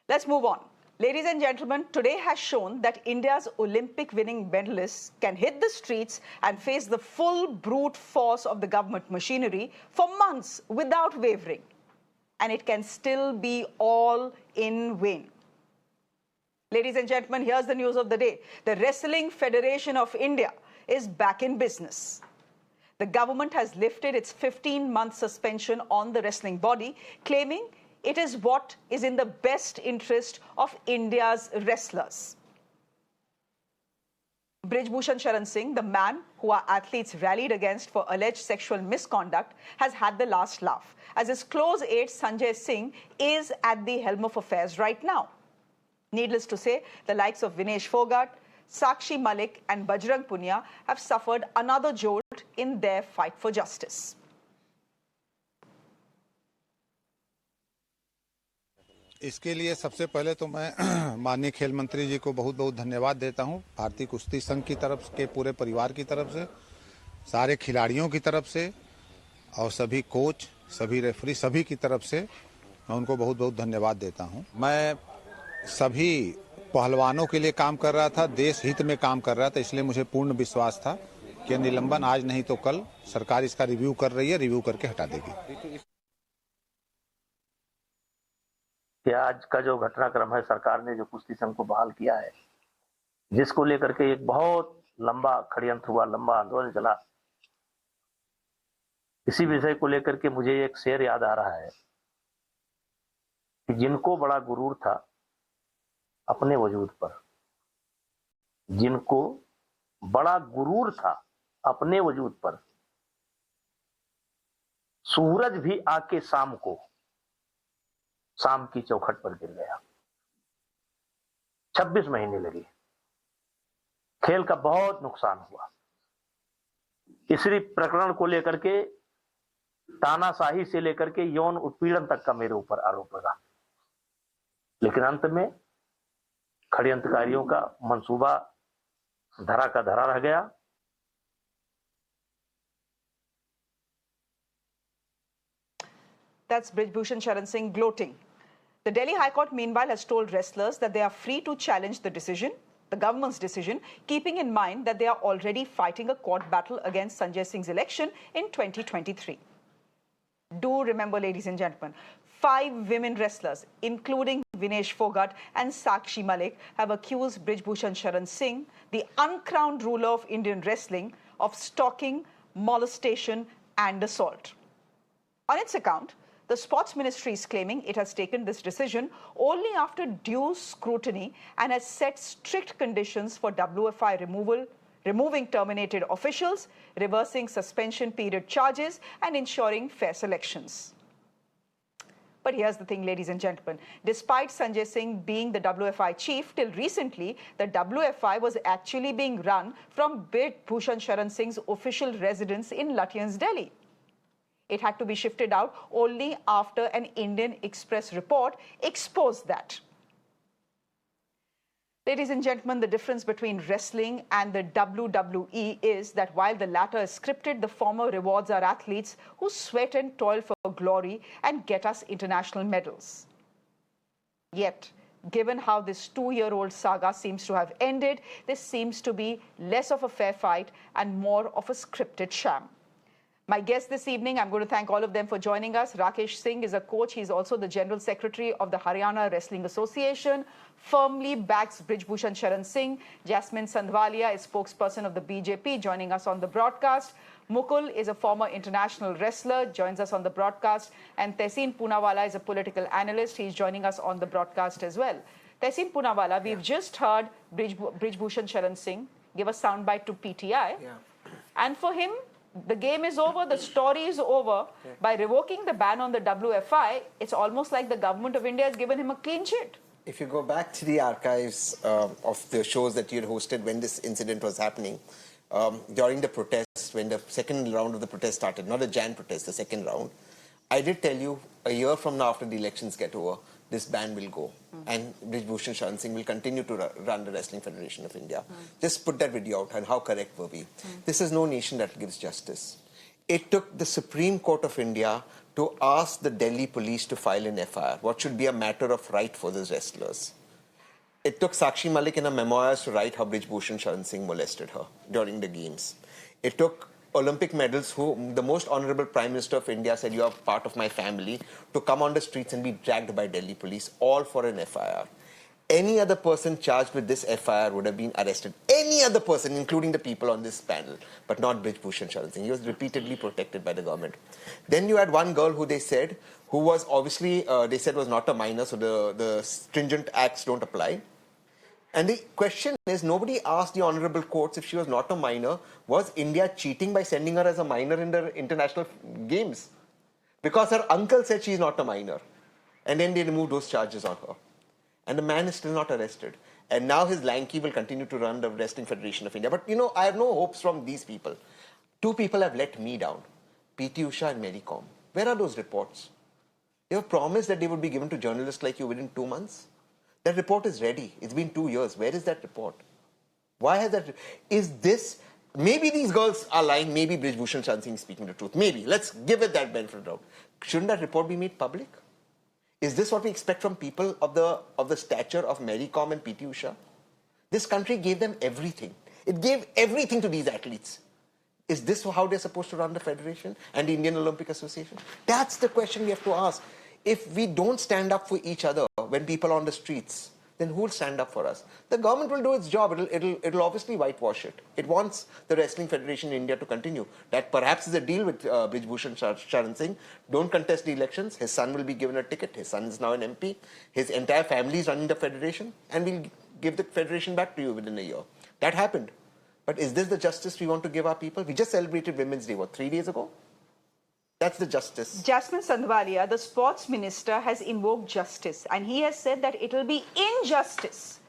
Let's move on. Ladies and gentlemen, today has shown that India's Olympic winning medalists can hit the streets and face the full brute force of the government machinery for months without wavering. And it can still be all in vain. Ladies and gentlemen, here's the news of the day. The Wrestling Federation of India is back in business. The government has lifted its 15-month suspension on the wrestling body, claiming it is what is in the best interest of India's wrestlers. Brij Bhushan Sharan Singh, the man who our athletes rallied against for alleged sexual misconduct, has had the last laugh, as his close aide Sanjay Singh is at the helm of affairs right now. Needless to say, the likes of Vinesh Fogart, Sakshi Malik and Bajrang Punia have suffered another jolt in their fight for justice. इसके लिए सबसे पहले तो मैं माननीय खेल मंत्री जी को बहुत बहुत धन्यवाद देता हूं। भारतीय कुश्ती संघ की तरफ के पूरे परिवार की तरफ से, सारे खिलाड़ियों की तरफ से और सभी कोच, सभी रेफरी, सभी की तरफ से मैं उनको बहुत बहुत धन्यवाद देता हूं। मैं सभी पहलवानों के लिए काम कर रहा था, देश हित में काम कर रहा था, इसलिए मुझे पूर्ण विश्वास था कि निलंबन आज नहीं तो कल सरकार इसका रिव्यू कर रही है, रिव्यू करके हटा देगी। कि आज का जो घटनाक्रम है, सरकार ने जो कुश्ती संघ को बहाल किया है, जिसको लेकर के एक बहुत लंबा षड्यंत्र हुआ, लंबा आंदोलन चला, इसी विषय को लेकर के मुझे एक शेर याद आ रहा है कि जिनको बड़ा गुरूर था अपने वजूद पर, जिनको बड़ा गुरूर था अपने वजूद पर, सूरज भी आके शाम को शाम की चौखट पर गिर गया। 26 महीने लगे, खेल का बहुत नुकसान हुआ। इसी प्रकरण को लेकर के तानाशाही से लेकर के यौन उत्पीड़न तक का मेरे ऊपर आरोप लगा, लेकिन अंत में षड्यंत्रकारियों का मंसूबा धरा का धरा रह गया। That's Brij Bhushan Sharan Singh gloating. The Delhi High Court, meanwhile, has told wrestlers that they are free to challenge the decision, the government's decision, keeping in mind that they are already fighting a court battle against Sanjay Singh's election in 2023. Do remember, ladies and gentlemen, 5 women wrestlers, including Vinesh Fogart and Sakshi Malik, have accused Brij Bhushan Sharan Singh, the uncrowned ruler of Indian wrestling, of stalking, molestation and assault. On its account, the Sports Ministry is claiming it has taken this decision only after due scrutiny and has set strict conditions for WFI removing terminated officials, reversing suspension period charges, and ensuring fair selections. But here's the thing, ladies and gentlemen. Despite Sanjay Singh being the WFI chief, till recently, the WFI was actually being run from Brij Bhushan Sharan Singh's official residence in Lutyens, Delhi. It had to be shifted out only after an Indian Express report exposed that. Ladies and gentlemen, the difference between wrestling and the WWE is that while the latter is scripted, the former rewards our athletes who sweat and toil for glory and get us international medals. Yet, given how this 2-year-old saga seems to have ended, this seems to be less of a fair fight and more of a scripted sham. My guests this evening, I'm going to thank all of them for joining us. Rakesh Singh is a coach. He's also the General Secretary of the Haryana Wrestling Association, firmly backs Brij Bhushan Sharan Singh. Jasmine Sandhwalia is spokesperson of the BJP, joining us on the broadcast. Mukul is a former international wrestler, joins us on the broadcast. And Tehseen Poonawalla is a political analyst. He's joining us on the broadcast as well. Tehseen Poonawalla, we've just heard Brij Bhushan Sharan Singh give a soundbite to PTI. And for him, the game is over, the story is over. By revoking the ban on the WFI, it's almost like the government of India has given him a clean sheet. If you go back to the archives of the shows that you had hosted when this incident was happening, during the protests, when the second round of the protest started, not the Jan protest, the second round, I did tell you a year from now, after the elections get over, this ban will go. And Brij Bhushan Sharan Singh will continue to run the Wrestling Federation of India. Just put that video out, and how correct were we? This is no nation that gives justice. it took the Supreme Court of India to ask the Delhi police to file an FIR, what should be a matter of right for those wrestlers. It took Sakshi Malik in her memoirs to write how Brij Bhushan Sharan Singh molested her during the games. It took Olympic medals, who the most honorable Prime Minister of India said, you are part of my family, to come on the streets and be dragged by Delhi police, all for an FIR. Any other person charged with this FIR would have been arrested. Any other person, including the people on this panel, but not Brij Bhushan Sharan Singh. He was repeatedly protected by the government. Then you had one girl who they said, who was obviously, they said was not a minor, so the stringent acts don't apply. And the question is, nobody asked the honorable courts if she was not a minor, was India cheating by sending her as a minor in the international games? Because her uncle said she's not a minor. And then they removed those charges on her. And the man is still not arrested. And now his lanky will continue to run the Wrestling Federation of India. But you know, I have no hopes from these people. Two people have let me down. PT Usha and Mary Kom. Where are those reports? They were promised that they would be given to journalists like you within 2 months. That report is ready. It's been 2 years. Where is that report? Why has that... Is this... Maybe these girls are lying. Maybe Brij Bhushan Sharan Singh is speaking the truth. Maybe. Let's give it that benefit of doubt. Shouldn't that report be made public? Is this what we expect from people of the stature of Mary Kom and PT Usha? This country gave them everything. It gave everything to these athletes. Is this how they're supposed to run the federation and the Indian Olympic Association? That's the question we have to ask. If we don't stand up for each other when people are on the streets, then who will stand up for us? The government will do its job. It'll obviously whitewash it. It wants the Wrestling Federation in India to continue. That perhaps is a deal with Brij Bhushan Sharan Singh. Don't contest the elections. His son will be given a ticket. His son is now an MP. His entire family is running the federation. And we'll give the federation back to you within a year. That happened. But is this the justice we want to give our people? We just celebrated Women's Day, 3 days ago? That's the justice. Jasmine Sandwalia, the sports minister, has invoked justice, and he has said that it will be injustice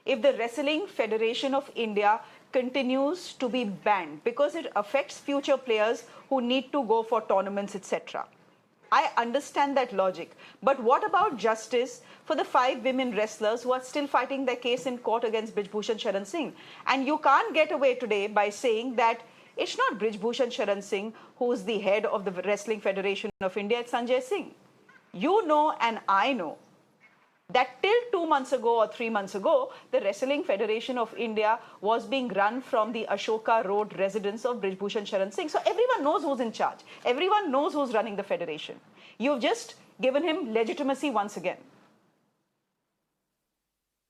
if the Wrestling Federation of India continues to be banned because it affects future players who need to go for tournaments, etc. I understand that logic, but what about justice for the 5 women wrestlers who are still fighting their case in court against Brij Bhushan Sharan Singh? And you can't get away today by saying that it's not Brij Bhushan Sharan Singh who is the head of the Wrestling Federation of India, it's Sanjay Singh. You know and I know that till 2 months ago or 3 months ago, the Wrestling Federation of India was being run from the Ashoka Road residence of Brij Bhushan Sharan Singh. So everyone knows who's in charge. Everyone knows who's running the federation. You've just given him legitimacy once again.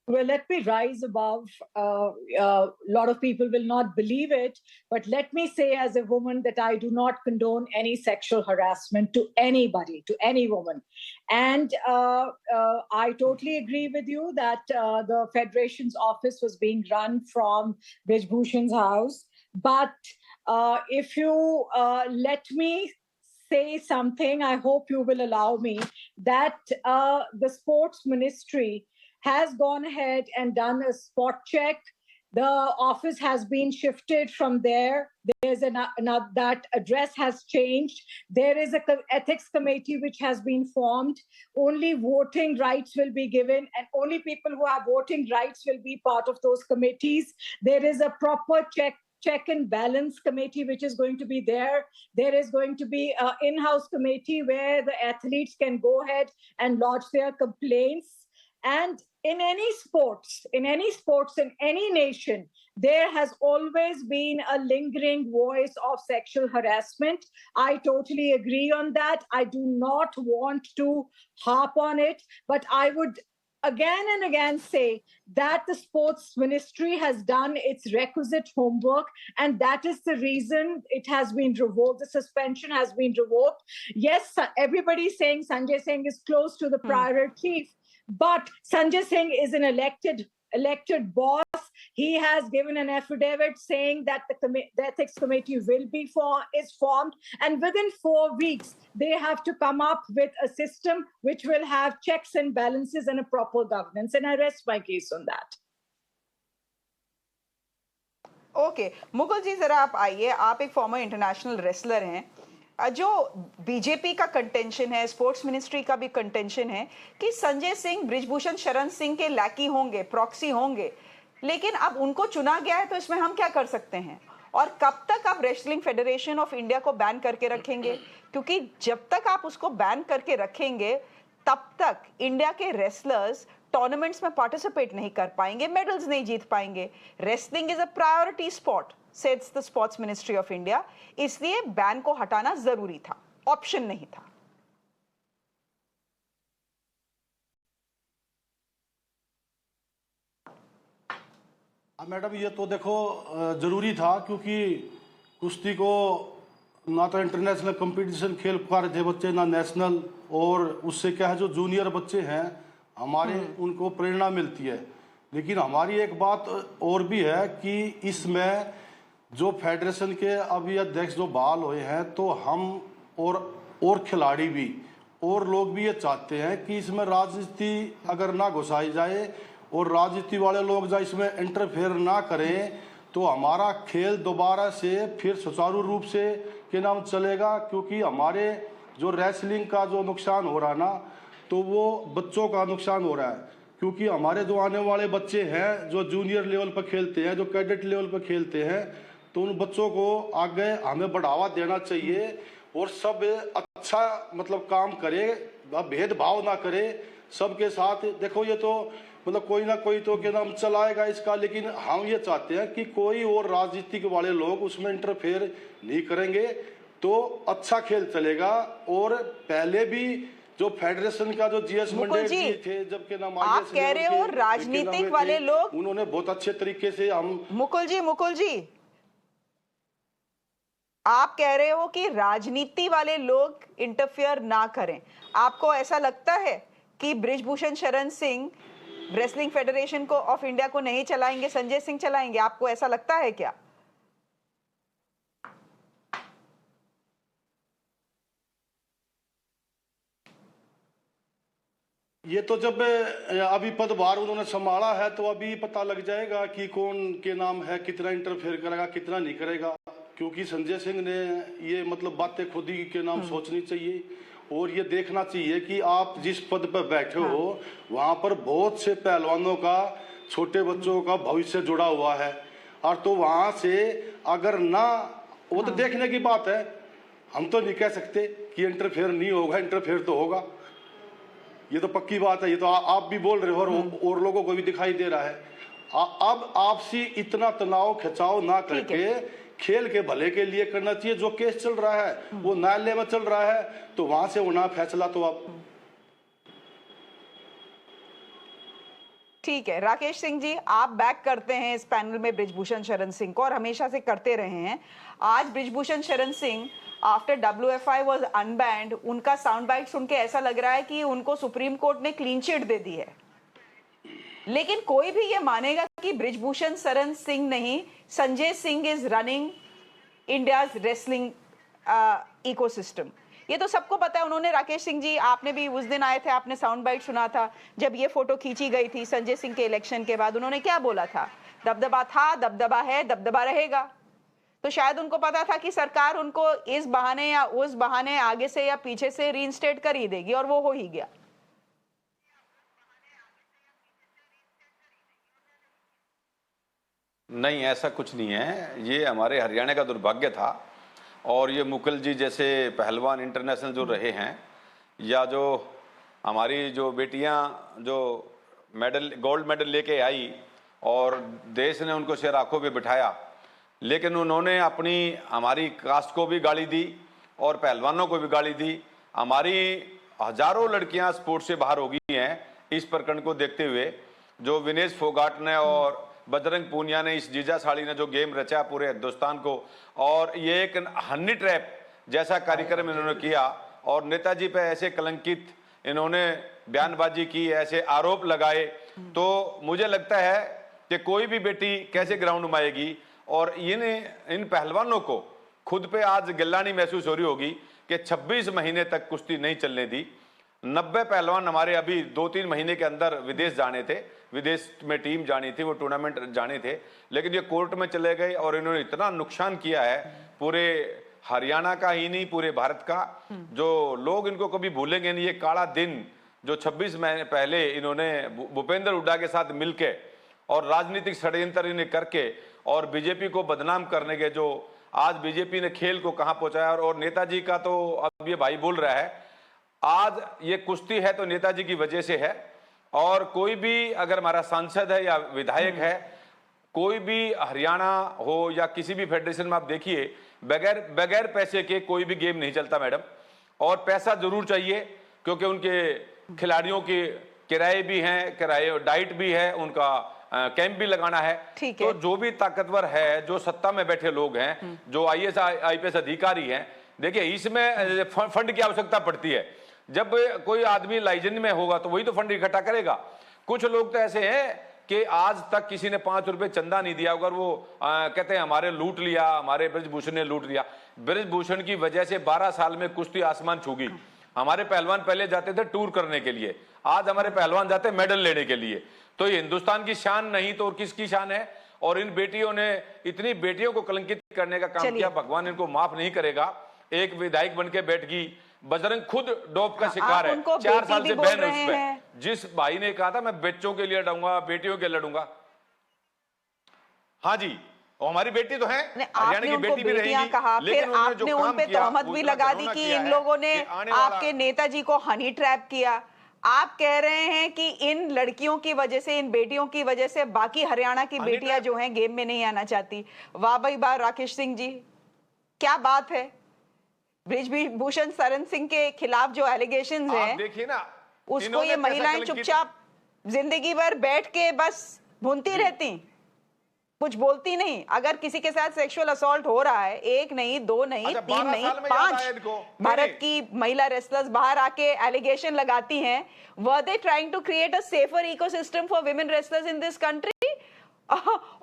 Well, let me rise above. A lot of people will not believe it, but let me say as a woman that I do not condone any sexual harassment to anybody, to any woman. And I totally agree with you that the Federation's office was being run from Brij Bhushan's house. But if you let me say something, I hope you will allow me, that the sports ministry has gone ahead and done a spot check. The office has been shifted from there. There's another, that address has changed. There is an ethics committee which has been formed. Only voting rights will be given, and only people who have voting rights will be part of those committees. There is a proper check and balance committee which is going to be there. There is going to be an in-house committee where the athletes can go ahead and lodge their complaints. And in any sports, in any nation, there has always been a lingering voice of sexual harassment. I totally agree on that. I do not want to harp on it, but I would again and again say that the sports ministry has done its requisite homework, and that is the reason it has been revoked. The suspension has been revoked. Yes, everybody's saying Sanjay Singh is close to the prior chief, but Sanjay Singh is an elected boss. He has given an affidavit saying that the ethics committee is formed, and within 4 weeks they have to come up with a system which will have checks and balances and a proper governance. And I rest my case on that. Okay, Mukul जी जरा आप आइए. आप एक farmer international wrestler हैं. जो BJP का contention है, sports ministry का भी कंटेंशन है कि संजय सिंह ब्रिज भूषण शरण सिंह के लैकी होंगे, प्रॉक्सी होंगे, लेकिन अब उनको चुना गया है तो इसमें हम क्या कर सकते हैं. और कब तक आप रेसलिंग फेडरेशन ऑफ इंडिया को बैन करके रखेंगे? क्योंकि जब तक आप उसको बैन करके रखेंगे तब तक इंडिया के रेसलर्स टूर्नामेंट्स में पार्टिसिपेट नहीं कर पाएंगे, मेडल्स नहीं जीत पाएंगे। Wrestling is a priority sport, सेड्स the sports ministry of India. इसलिए बैन को हटाना जरूरी था, ऑप्शन नहीं था। मैडम, ये तो देखो जरूरी था, क्योंकि कुश्ती को ना तो इंटरनेशनल कंपटीशन खेल पा रहे थे बच्चे, ना नेशनल। और उससे क्या है, जो जूनियर बच्चे हैं हमारे, उनको प्रेरणा मिलती है। लेकिन हमारी एक बात और भी है कि इसमें जो फेडरेशन के अभी अध्यक्ष जो बहाल हुए हैं, तो हम और खिलाड़ी भी और लोग भी ये चाहते हैं कि इसमें राजनीति अगर ना घुसाई जाए और राजनीति वाले लोग जो इसमें इंटरफेयर ना करें, तो हमारा खेल दोबारा से फिर सुचारू रूप से के नाम चलेगा। क्योंकि हमारे जो रेसलिंग का जो नुकसान हो रहा है ना, तो वो बच्चों का नुकसान हो रहा है। क्योंकि हमारे जो आने वाले बच्चे हैं जो जूनियर लेवल पर खेलते हैं, जो कैडेट लेवल पर खेलते हैं, तो उन बच्चों को आगे हमें बढ़ावा देना चाहिए और सब अच्छा मतलब काम करे, भेदभाव ना करे सबके साथ। देखो ये तो मतलब कोई ना कोई तो क्या नाम चलाएगा इसका, लेकिन हम ये चाहते हैं कि कोई और राजनीतिक वाले लोग उसमें इंटरफेयर नहीं करेंगे तो अच्छा खेल चलेगा। और पहले भी जो फेडरेशन का जो जीएस मंडल जी थे, जब के नाम आप कह रहे हो राजनीतिक वाले लोग, उन्होंने बहुत अच्छे तरीके से हम मुकुल जी आप कह रहे हो कि राजनीति वाले लोग इंटरफियर ना करें। आपको ऐसा लगता है कि बृजभूषण शरण सिंह रेसलिंग फेडरेशन को ऑफ इंडिया को नहीं चलाएंगे, संजय सिंह चलाएंगे? आपको ऐसा लगता है क्या? ये तो जब अभी पदभार उन्होंने संभाला है तो अभी पता लग जाएगा कि कौन के नाम है, कितना इंटरफेयर करेगा, कितना नहीं करेगा। क्योंकि संजय सिंह ने ये मतलब बातें खुद ही के नाम सोचनी चाहिए और ये देखना चाहिए कि आप जिस पद पर बैठे हो वहां पर बहुत से पहलवानों का, छोटे बच्चों का भविष्य जुड़ा हुआ है। और तो वहां से अगर ना, वो तो देखने की बात है, हम तो नहीं कह सकते कि इंटरफेयर नहीं होगा, इंटरफेयर तो होगा, ये तो पक्की बात है। ये तो आप भी बोल रहे हो और लोगों को भी दिखाई दे रहा है। अब आपसी इतना तनाव खिंचाव ना करके खेल के भले के लिए करना चाहिए। जो केस चल रहा है वो न्यायालय में चल रहा है, तो वहां से होना फैसला तो आप। ठीक है राकेश सिंह जी, आप बैक करते हैं इस पैनल में बृजभूषण शरण सिंह को और हमेशा से करते रहे हैं। आज Brijbhushan Sharan Singh after WFI was unbanned, उनका साउंड बाइट सुन के ऐसा लग रहा है कि उनको सुप्रीम कोर्ट ने क्लीन चिट दे दी है। लेकिन कोई भी ये मानेगा कि बृजभूषण शरण सिंह नहीं, Sanjay Singh is running India's wrestling ecosystem. ये तो सबको पता है। उन्होंने, राकेश सिंह जी आपने भी उस दिन आए थे, आपने साउंड बाइट सुना था जब ये फोटो खींची गई थी संजय सिंह के इलेक्शन के बाद। उन्होंने क्या बोला था? दबदबा था, दबदबा है, दबदबा रहेगा। तो शायद उनको पता था कि सरकार उनको इस बहाने या उस बहाने आगे से या पीछे से रीइंस्टेट कर ही देगी, और वो हो ही गया। नहीं, ऐसा कुछ नहीं है। ये हमारे हरियाणा का दुर्भाग्य था। और ये मुकुल जी जैसे पहलवान इंटरनेशनल जो रहे हैं, या जो हमारी जो बेटियां जो मेडल, गोल्ड मेडल लेके आई और देश ने उनको सिर आंखों पे बिठाया, लेकिन उन्होंने अपनी हमारी कास्ट को भी गाली दी और पहलवानों को भी गाली दी। हमारी हजारों लड़कियां स्पोर्ट्स से बाहर हो गई हैं इस प्रकरण को देखते हुए। जो विनेश फोगाट ने और बजरंग पूनिया ने, इस जीजा साड़ी ने जो गेम रचा पूरे हिंदुस्तान को, और ये एक हनी ट्रैप जैसा कार्यक्रम इन्होंने किया और नेताजी पे ऐसे कलंकित इन्होंने बयानबाजी की, ऐसे आरोप लगाए, तो मुझे लगता है कि कोई भी बेटी कैसे ग्राउंड में आएगी। और इन पहलवानों को खुद पे आज गिल्लानी महसूस हो रही होगी कि 26 महीने तक कुश्ती नहीं चलने दी। 90 पहलवान हमारे अभी 2-3 महीने के अंदर विदेश जाने थे, विदेश में टीम जानी थी, वो टूर्नामेंट जाने थे, लेकिन ये कोर्ट में चले गए और इन्होंने इतना नुकसान किया है पूरे हरियाणा का ही नहीं, पूरे भारत का। जो लोग इनको कभी भूलेंगे नहीं। ये काला दिन जो 26 महीने पहले इन्होंने भूपेंद्र हुड्डा के साथ मिलके और राजनीतिक षड्यंत्र इन्हें करके और बीजेपी को बदनाम करने के जो आज बीजेपी ने खेल को कहां पहुंचाया। और नेताजी का तो अब ये भाई बोल रहा है, आज ये कुश्ती है तो नेताजी की वजह से है। और कोई भी अगर हमारा सांसद है या विधायक है, कोई भी हरियाणा हो या किसी भी फेडरेशन में आप देखिए, बगैर पैसे के कोई भी गेम नहीं चलता मैडम। और पैसा जरूर चाहिए, क्योंकि उनके खिलाड़ियों के किराए भी हैं, किराए डाइट भी है, उनका कैंप भी लगाना है। तो जो भी ताकतवर है, जो सत्ता में बैठे लोग हैं, जो आईएएस आईपीएस अधिकारी हैं, देखिए इसमें फंड की आवश्यकता पड़ती है। जब कोई आदमी लाइजन में होगा तो वही तो फंड इकट्ठा करेगा। कुछ लोग तो ऐसे हैं कि आज तक किसी ने 5 रुपए चंदा नहीं दिया, अगर वो कहते हैं हमारे लूट लिया, हमारे ब्रिजभूषण ने लूट लिया। ब्रिजभूषण की वजह से 12 साल में कुश्ती आसमान छू गई। हमारे पहलवान पहले जाते थे टूर करने के लिए, आज हमारे पहलवान जाते हैं मेडल लेने के लिए। तो ये हिंदुस्तान की शान नहीं तो और किसकी शान है। और इन बेटियों ने इतनी बेटियों को कलंकित करने का काम किया, भगवान इनको माफ नहीं करेगा। एक विधायक बन के बैठ गई, बजरंग खुद डोप का शिकार है, 4 साल से बैन है उस पे। जिस भाई ने कहा था मैं बच्चों के लिए लड़ूंगा, बेटियों के लड़ूंगा, हाँ जी, और हमारी बेटी तो है, हरियाणा की बेटी भी रहेगी। फिर आपने उन पे तहमत भी लगा दी कि इन लोगों ने आपके नेताजी को हनी ट्रैप किया। आप कह रहे हैं कि इन लड़कियों की वजह से, इन बेटियों की वजह से बाकी हरियाणा की बेटियां जो हैं गेम में नहीं आना चाहती। वाह भाई वाह राकेश सिंह जी, क्या बात है। ब्रिजभूषण शरण सिंह के खिलाफ जो एलिगेशंस हैं, देखिए ना, उसको ये महिलाएं चुपचाप जिंदगी भर बैठ के बस भूनती रहती, कुछ बोलती नहीं। अगर किसी के साथ सेक्सुअल असॉल्ट हो रहा है, 1 नहीं 2 नहीं 3 नहीं 5 भारत की महिला रेसलर्स बाहर आके एलिगेशन लगाती हैं। Were they trying to create a safer ecosystem for women wrestlers in this country,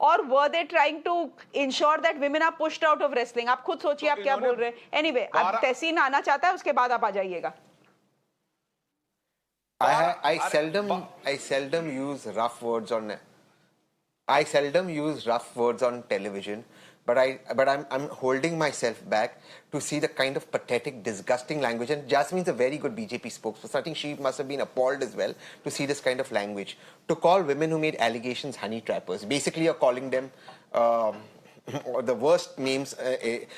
और were they trying to ensure that women are pushed out of wrestling? आप खुद सोचिए आप क्या बोल रहे हैं। Anyway, अब तहसीन आना चाहता है, उसके बाद आप आ जाइएगा। I seldom use rough words on television, but I'm holding myself back to see the kind of pathetic, disgusting language. And Jasmine's a very good BJP spokesperson. I think she must have been appalled as well to see this kind of language. To call women who made allegations honey trappers, basically you're calling them or the worst names,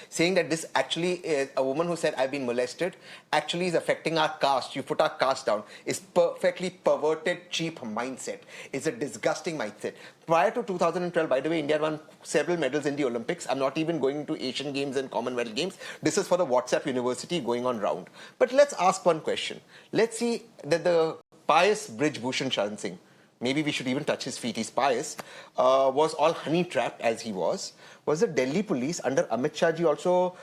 saying that this actually is a woman who said I've been molested actually is affecting our caste. You put our caste down. Is perfectly perverted, cheap mindset. It's a disgusting mindset. Prior to 2012, by the way, India won several medals in the Olympics. I'm not even going into Asian Games and Commonwealth Games. This is for the WhatsApp University going on round. But let's ask one question. Let's see that the pious Brijbhushan Sharan Singh, maybe we should even touch his feet, he's pious, was all honey trapped as he was. Was the Delhi police under Amit Shah ji also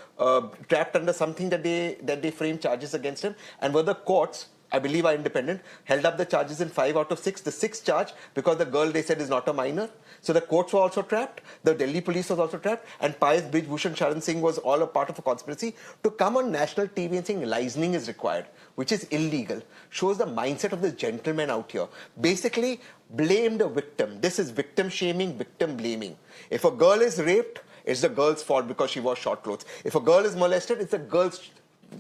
trapped under something that they framed charges against him? And were the courts, I believe are independent, held up the charges in 5 out of 6? The 6th charge, because the girl they said is not a minor. So the courts were also trapped, the Delhi police was also trapped, and pious Brijbhushan Sharan Singh was all a part of a conspiracy to come on national TV and saying licensing is required, which is illegal, shows the mindset of the gentleman out here. Basically, blame the victim. This is victim shaming, victim blaming. If a girl is raped, it's the girl's fault because she wore short clothes. If a girl is molested, it's the girl's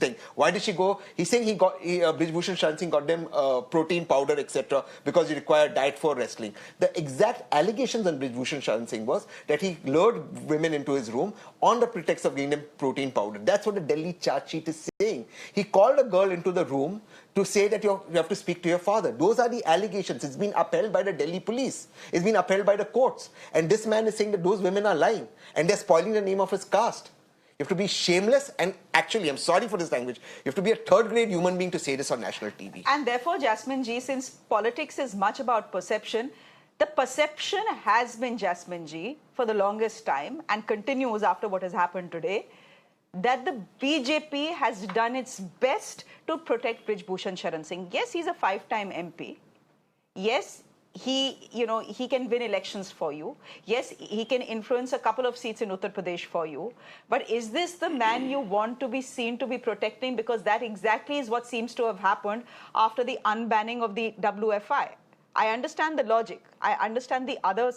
thing. Why did she go? He's saying Brijbhushan Sharan Singh got them protein powder, etc., because he required diet for wrestling. The exact allegations on Brijbhushan Sharan Singh was that he lured women into his room on the pretext of giving them protein powder. That's what the Delhi charge sheet is saying. He called a girl into the room to say that you have to speak to your father. Those are the allegations. It's been upheld by the Delhi police. It's been upheld by the courts. And this man is saying that those women are lying and they're spoiling the name of his caste. You have to be shameless, and actually, I'm sorry for this language, you have to be a third-grade human being to say this on national TV. And therefore, Jasmine Ji, since politics is much about perception, the perception has been, Jasmine Ji, for the longest time, and continues after what has happened today, that the BJP has done its best to protect Brijbhushan Sharan Singh. Yes, he's a 5-time MP. Yes, he can win elections for you. Yes, he can influence a couple of seats in Uttar Pradesh for you. But is this the man you want to be seen to be protecting? Because that exactly is what seems to have happened after the unbanning of the WFI. I understand the logic. I understand the other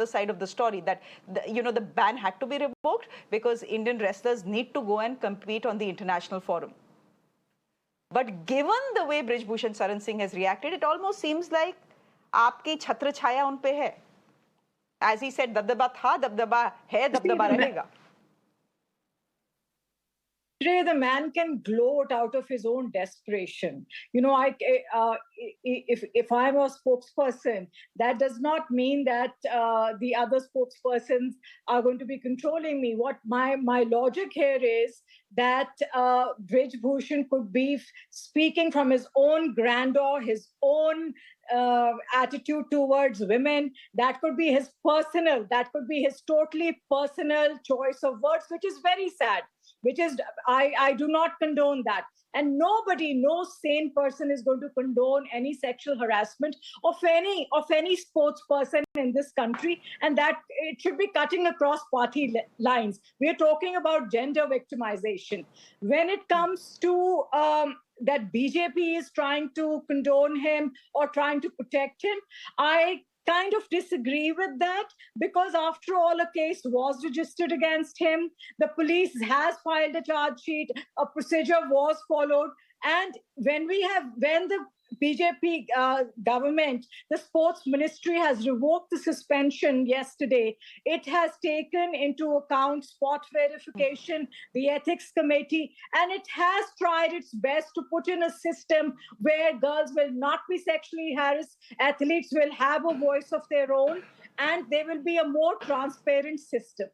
side of the story, that the ban had to be revoked because Indian wrestlers need to go and compete on the international forum. But given the way Brijbhushan Sharan Singh has reacted, it almost seems like आपकी छत्र छाया उन पे है. As he said, दबदबा था, दबदबा है, दबदबा रहेगा. Today, the man can gloat out of his own desperation. You know, if I'm a spokesperson, that does not mean that the other spokespersons are going to be controlling me. What my logic here is that Brij Bhushan could be speaking from his own grandeur, his own attitude towards women. That could be his personal, that could be his totally personal choice of words, which is very sad. Which is, I do not condone that. And nobody, no sane person is going to condone any sexual harassment of any sportsperson in this country. And that it should be cutting across party lines. We are talking about gender victimization. When it comes to that BJP is trying to condone him or trying to protect him, I kind of disagree with that, because after all, a case was registered against him. The police has filed a charge sheet, a procedure was followed. And when the BJP government, the sports ministry has revoked the suspension yesterday, it has taken into account spot verification, the ethics committee, and it has tried its best to put in a system where girls will not be sexually harassed, athletes will have a voice of their own, and there will be a more transparent system.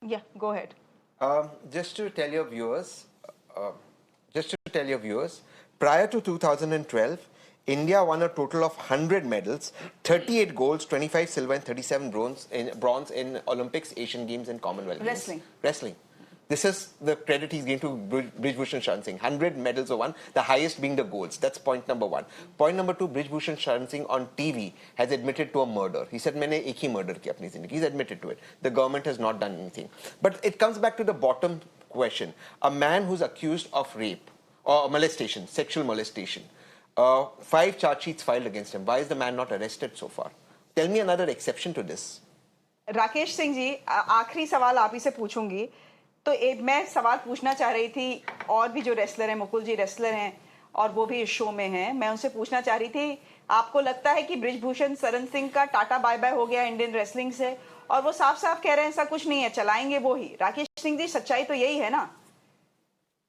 Yeah, go ahead. Just to tell your viewers, prior to 2012, India won a total of 100 medals, 38 golds, 25 silver and 37 bronze in Olympics, Asian Games and Commonwealth Games. Wrestling. This is the credit he's given to Brij Bhushan Sharan Singh. 100 medals were won, the highest being the golds. That's point number one. Point number two, Brij Bhushan Sharan Singh on TV has admitted to a murder. He said, मैंने एक ही murder किया अपनी जिंदगी. He's admitted to it. The government has not done anything. But it comes back to the bottom question. A man who's accused of rape or molestation, sexual molestation, 5 charge sheets filed against him. Why is the man not arrested so far? Tell me another exception to this. Rakesh Singh ji, आखिरी सवाल आप ही से पूछूंगी. तो मैं सवाल पूछना चाह रही थी, और भी जो रेसलर हैं, मुकुल जी रेसलर हैं और वो भी इस शो में हैं, मैं उनसे पूछना चाह रही थी, आपको लगता है कि ब्रिज भूषण शरण सिंह का टाटा बाय बाय हो गया इंडियन रेसलिंग से? और वो साफ साफ कह रहे हैं ऐसा कुछ नहीं है, चलाएंगे वो ही. राकेश सिंह जी, सच्चाई तो यही है ना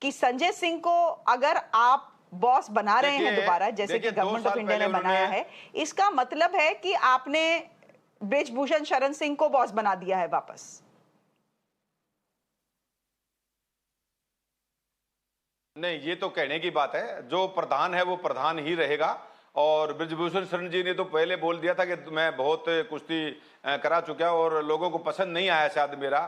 कि संजय सिंह को अगर आप बॉस बना रहे हैं दोबारा, जैसे कि गवर्नमेंट ऑफ इंडिया ने बनाया है, इसका मतलब है कि आपने ब्रिज भूषण शरण सिंह को बॉस बना दिया है वापस. नहीं, ये तो कहने की बात है. जो प्रधान है वो प्रधान ही रहेगा. और ब्रिजभूषण शरण जी ने तो पहले बोल दिया था कि मैं बहुत कुश्ती करा चुका और लोगों को पसंद नहीं आया शायद मेरा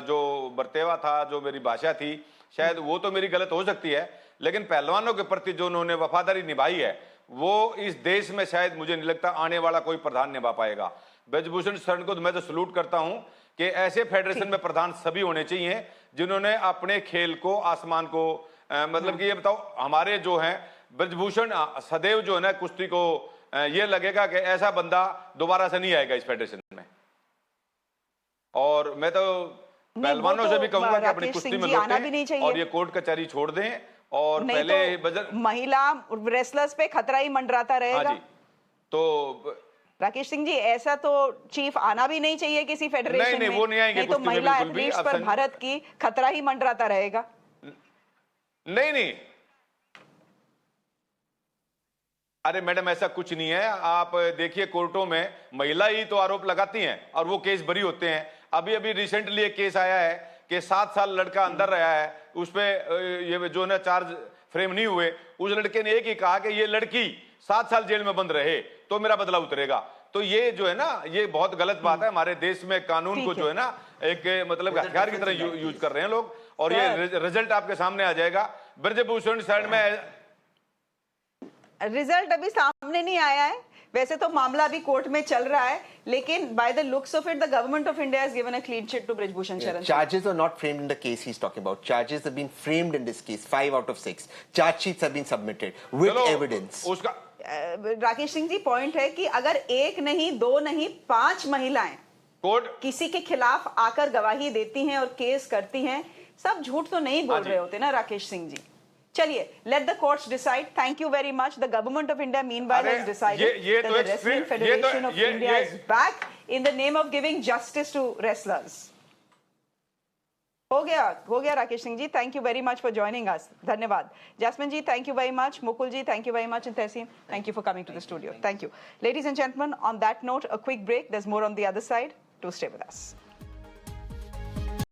जो बर्तेवा था, जो मेरी भाषा थी, शायद वो तो मेरी गलत हो सकती है, लेकिन पहलवानों के प्रति जो उन्होंने वफादारी निभाई है वो इस देश में शायद मुझे नहीं लगता आने वाला कोई प्रधान निभा पाएगा. ब्रिजभूषण शरण को मैं तो सलूट करता हूं कि ऐसे फेडरेशन में प्रधान सभी होने चाहिए जिन्होंने अपने खेल को, आसमान को, मतलब कि ये बताओ, हमारे जो हैं ब्रिजभूषण सदैव जो है ना कुश्ती को ये लगेगा कि ऐसा बंदा दोबारा से नहीं आएगा इस फेडरेशन में. और मैं तो पहलवानों से भी कहूंगा कि अपनी कुश्ती में लौटें और ये कोर्ट कचहरी छोड़ दें. और पहले महिला रेसलर्स पे खतरा ही मंडराता रहेगा. हाँ जी. तो राकेश सिंह जी, ऐसा तो चीफ आना भी नहीं चाहिए किसी फेडरेशन में. वो नहीं आएंगे. नहीं तो महिला एथलीट्स पर भारत की खतरा ही मंडराता रहेगा. नहीं, अरे मैडम ऐसा कुछ नहीं है. आप देखिए कोर्टों में महिला ही तो आरोप लगाती हैं और वो केस बरी होते हैं. अभी रिसेंटली एक केस आया है कि 7 साल लड़का अंदर रहा है, उस पे ये जो ना चार्ज फ्रेम नहीं हुए. उस लड़के ने एक ही कहा कि ये लड़की 7 साल जेल में बंद रहे तो मेरा बदला उतरेगा. तो ये जो है ना, ये बहुत गलत बात है. हमारे देश में कानून को जो है ना एक मतलब हथियार की तरह यूज कर रहे हैं लोग. और ये रिजल्ट आपके सामने आ जाएगा. ब्रिजभूषण शरण में रिजल्ट अभी सामने नहीं आया है. वैसे तो मामला अभी कोर्ट में चल रहा है, लेकिन by the looks of it, the government of India has given a clean chit to Brij Bhushan Sharan Singh. Charges are not framed in the case he's talking about. Charges have been framed in this case, 5 out of 6. Charge sheets have been submitted with evidence. उसका Rakesh Singh ji, point है कि अगर 1 नहीं 2 नहीं 5 महिलाएं court किसी के खिलाफ आकर गवाही देती हैं और केस करती हैं, सब झूठ तो नहीं बोल रहे होते ना राकेश सिंह जी. चलिए, let the courts decide. Thank you very much. The government of India meanwhile अरे, has decided ये that तो the एक Wrestling फिर- Federation of ये- India is back in the name of giving justice to wrestlers. हो गया Rakesh Singh ji. Thank you very much for joining us. धन्यवाद. Jasmine ji, thank you very much. Mukul ji, thank you very much. And Tehseen, thank you for coming to the studio. Thank you. Ladies and gentlemen, on that note, a quick break. There's more on the other side. Do stay with us.